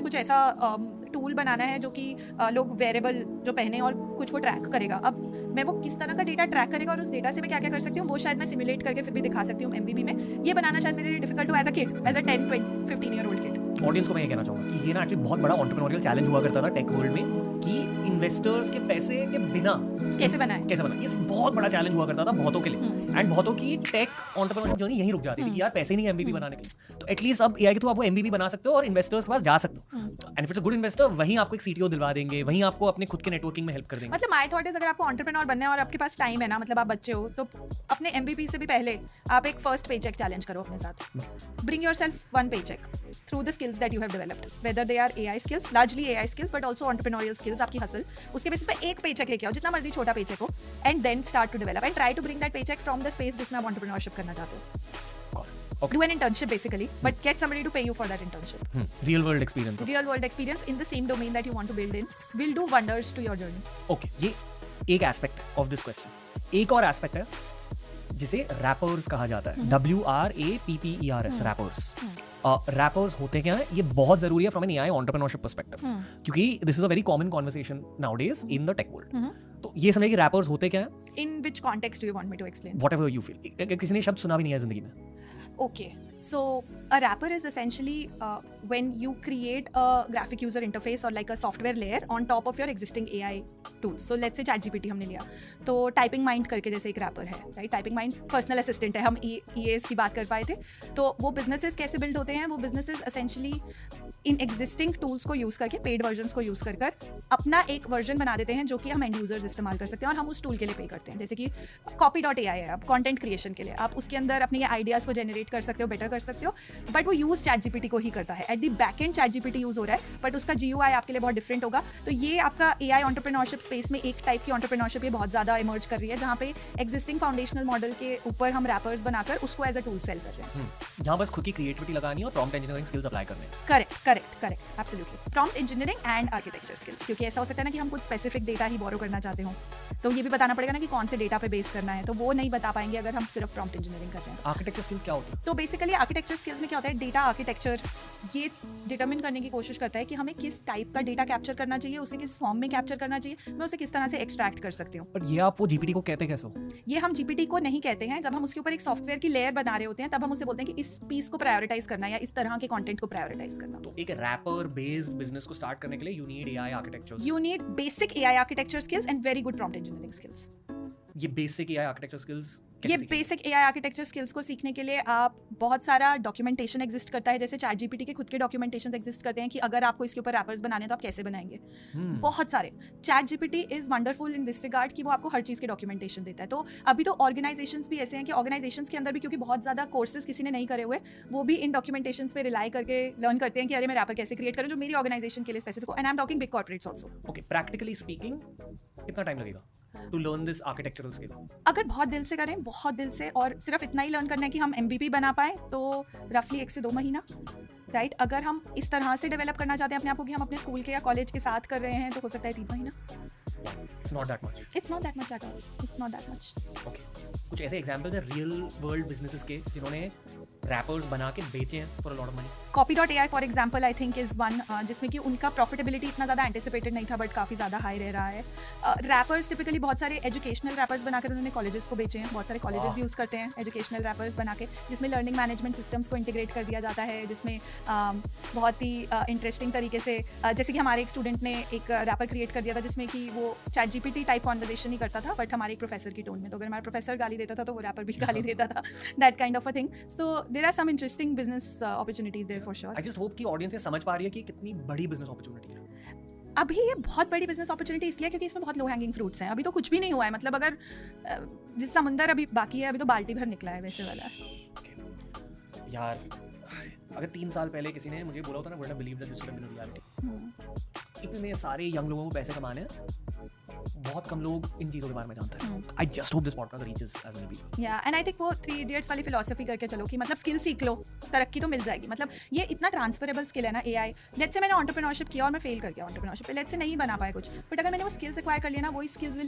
कुछ ऐसा टूल बनाना है जो कि लोग वेरेबल जो पहने और कुछ वो ट्रैक करेगा। अब मैं वो किस तरह का डेटा ट्रैक करेगा और उस डेटा से मैं क्या क्या कर सकती हूँ वो शायद मैं सिमुलेट करके फिर भी दिखा सकती हूँ MVP में। ये बनाना शायद मेरे लिए डिफिकल्ट हो as a kid, as a 10-15 year old kid. Audience को मैं ये कहना चाहूँगा कि ये ना एक्चुअली बहुत बड़ा एंटरप्रेन्योरियल चैलेंज हुआ करता था टेक वर्ल्ड में कि इन्वेस्टर्स के पैसे के बिना कैसे बनाए। ये बहुत बड़ा चैलेंज हुआ करता था बहुतों के लिए। एंड बहुतों की टेक एंटरप्रेन्योरशिप जर्नी यहीं रुक जाती थी कि यार पैसे ही नहीं MVP बनाने के। तो एटलीस्ट अब AI के थ्रू आप वो MVP बना सकते हो और इन्वेस्टर्स के पास जा सकते हो। And if it's a good investor वहीं आपको एक CTO दिलवा देंगे, वहीं आपको अपने खुद के नेटवर्किंग में हेल्प कर देंगे। मतलब माय थॉट इज अगर आपको एंटरप्रेन्योर बनना है और आपके पास टाइम है ना, मतलब आप बच्चे हो, तो अपने MVP से भी पहले आप एक फर्स्ट पेचेक चैलेंज करो अपने साथ। Bring yourself one paycheque through the skills that you have developed, whether they are AI skills, largely AI skills, but also entrepreneurial skills, आपकी हसल, उसके बेसिस पे एक पेचेक लेके आओ, जितना मर्जी छोटा पेचेक हो, and then start to develop and try to bring that paycheck from the space जिसमें आप entrepreneurship करना चाहते हो. Okay. Do an internship basically, but get somebody to pay you for that internship. Real world experience. Real world experience in the same domain that you want to build in will do wonders to your journey. Okay, ये एक aspect of this question. एक और aspect है जिसे rappers कहा जाता है, WRAPPERS, rappers. Rappers होते क्या है, ये बहुत जरूरी है from an AI entrepreneurship perspective, क्योंकि this is a very common conversation nowadays in the tech world. तो ये समझिए कि रैपर्स होते क्या है। In which context do you want me to explain? Whatever you feel। किसी ने शब्द सुना भी नहीं है जिंदगी में। Okay, so a wrapper is essentially when you create a graphic user interface or like a software layer on top of your existing AI tools. So let's say ChatGPT हमने लिया, तो टाइपिंग माइंड करके जैसे एक wrapper है, right. Typing mind personal assistant है, हम EAs की बात कर पाए थे। तो वो बिजनेसेस कैसे बिल्ड होते हैं, वो businesses essentially in existing tools को यूज़ करके, पेड वर्जन्स को यूज़ कर अपना एक वर्जन बना देते हैं जो कि हम एंड यूजर्स इस्तेमाल कर सकते हैं और हम उस टूल के लिए पे करते हैं। जैसे कि copy.ai है, आप कंटेंट क्रिएशन के लिए आप उसके अंदर अपने आइडियाज़ को जनरेट कर सकते हो, बेटर कर सकते हो, बट वो यूज़ ChatGPT को ही करता है। At the back and ChatGPT use हो रहा है, बट उसका GUI आपके लिए बहुत डिफरेंट होगा। तो ये आपका AI एंटरप्रेन्योरशिप स्पेस में एक टाइप की एंटरप्रेन्योरशिप ये बहुत ज़्यादा इमर्ज कर रही है, जहाँ पे एग्जिस्टिंग फाउंडेशनल मॉडल के ऊपर हम रैपर्स बनाकर उसको एज अ टूल सेल कर रहे हैं। जहाँ बस खुद की क्रिएटिविटी लगानी है और प्रॉम्प्ट इंजीनियरिंग स्किल्स अप्लाई करने हैं। Correct, absolutely. Prompt engineering and architecture skills, क्योंकि ऐसा हो सकता है ना कि हम कुछ स्पेसिफिक डेटा ही बोरो करना चाहते हो, तो ये भी बताना पड़ेगा ना कि कौन से डेटा पे बेस करना है, तो वो नहीं बता पाएंगे अगर हम सिर्फ प्रॉम्प्ट इंजीनियरिंग करते हैं। आर्किटेक्चर स्किल्स क्या होती है? तो बेसिकली आर्किटेक्चर स्किल्स में क्या होता है, डेटा आर्किटेक्चर ये डिटरमिन करने की कोशिश करता है कि हमें किस टाइप का डेटा कैप्चर करना चाहिए, उसे किस फॉर्म में कैप्चर करना चाहिए, मैं उसे किस तरह से एक्सट्रैक्ट कर सकती हूँ। पर ये आप वो GPT को कहते कैसे हो? ये हम GPT को नहीं कहते हैं, जब हम उसके ऊपर एक सॉफ्टवेयर की लेयर बना रहे होते हैं तब हम उसे बोलते हैं कि इस पीस को प्रायोरिटाइज करना या इस तरह के कंटेंट को प्रायोरिटाइज करना। तो एक रैपर बेस्ड बिजनेस को स्टार्ट करने के लिए you need AI architecture, you need basic AI architecture skills and very good prompt engineering skills. ये बेसिक AI आर्किटेक्चर स्किल्स, ये बेसिक AI आर्किटेक्चर स्किल्स को सीखने के लिए आप बहुत सारा डॉक्यूमेंटेशन एग्जिस्ट करता है, जैसे ChatGPT के खुद के डॉक्यूमेंटेशन एग्जिस्ट करते हैं कि अगर आपको इसके ऊपर रैपर्स बनाने हैं तो आप कैसे बनाएंगे। बहुत सारे ChatGPT is wonderful in this regard कि वो आपको हर चीज़ के डॉक्यूमेंटेशन देता है। तो अभी तो ऑर्गेनाइजेशंस भी ऐसे हैं कि ऑर्गेनाइजेशंस के अंदर भी, क्योंकि बहुत ज़्यादा कोर्सेज किसी ने नहीं करे हुए, वो भी इन डॉक्यूमेंटेशंस पे रिलाई करके लर्न करते हैं कि अरे मैं रैपर कैसे क्रिएट करूँ जो मेरी ऑर्गेनाइजेशन के लिए स्पेसिफिक हो। And I am talking big corporates also. Okay, practically speaking कितना टाइम लगेगा to learn this architectural skill? अगर बहुत दिल से करें, बहुत दिल से, और सिर्फ इतना ही लर्न करना है कि हम MVP बना पाए, तो रफली 1 से 2 महीना, राइट। अगर हम इस तरह से डेवलप करना चाहते हैं अपने आप को कि हम अपने स्कूल के या कॉलेज के साथ कर रहे हैं, तो हो सकता है 3 महीना। It's not that much. It's not that much at all. It's not that much. Okay. कुछ ऐसे एग्जांपल्स है रियल वर्ल्ड बिजनेसेस के जिन्होंने रैपर्स बना के बेचे हैं for a lot of money? Copy.ai for example I think is one, जिसमें कि उनका प्रॉफिटेबिलिटी इतना ज़्यादा एंटिसिपेटेड नहीं था, बट काफ़ी ज़्यादा हाई रह रहा है। रैपर्स टिपिकली बहुत सारे एजुकेशनल रैपर्स बनाकर उन्होंने कॉलेजेस को बेचे हैं। बहुत सारे कॉलेजेस यूज़ करते हैं एजुकेशनल रैपर्स बना के, जिसमें लर्निंग मैनेजमेंट सिस्टम्स को इंटीग्रेट कर दिया जाता है, जिसमें बहुत ही इंटरेस्टिंग तरीके से, जैसे कि हमारे एक स्टूडेंट ने एक रैपर क्रिएट कर दिया था जिसमें कि वो ChatGPT टाइप कॉन्वर्जेशन ही करता था, बट हमारे एक प्रोफेसर की टोन में। तो अगर हमारा प्रोफेसर गाली देता था तो वो रैपर भी गाली देता था, that kind of a thing. So there are some interesting business opportunities there for sure. I just hope कि ऑडियंस ये समझ पा रही है कि कितनी बड़ी बिजनेस अपॉर्चुनिटी है। अभी ये बहुत बड़ी बिजनेस अपॉर्चुनिटी इसलिए क्योंकि इसमें बहुत लो हैंगिंग फ्रूट्स हैं। अभी तो कुछ भी नहीं हुआ है, मतलब अगर जिस समुंदर अभी बाकी है, अभी तो बाल्टी भर निकला है वैसे वाला। यार अगर 3 साल पहले किसी ने मुझे बोला होता ना, wouldn't believe that this would have been reality. इतने सारे यंग लोगों को पैसे कमाने हैं, बहुत कम लोग इन चीज़ों के बारे में जानते हैं। I just hope this podcast reaches as many people. Yeah and I think वो 3 इडियट्स वाली फिलॉसफी करके चलो कि मतलब स्किल सीख लो, तरक्की तो मिल जाएगी। मतलब ये इतना ट्रांसफरेबल स्किल है ना AI। लेट्स से मैंने एंटरप्रेन्योरशिप किया और मैं फेल कर गया एंटरप्रेन्योरशिप पे, लेट्स से नहीं बना पाया कुछ, बट अगर मैंने वो स्किल्स एक्वायर कर लिया ना, वही स्किल्स विल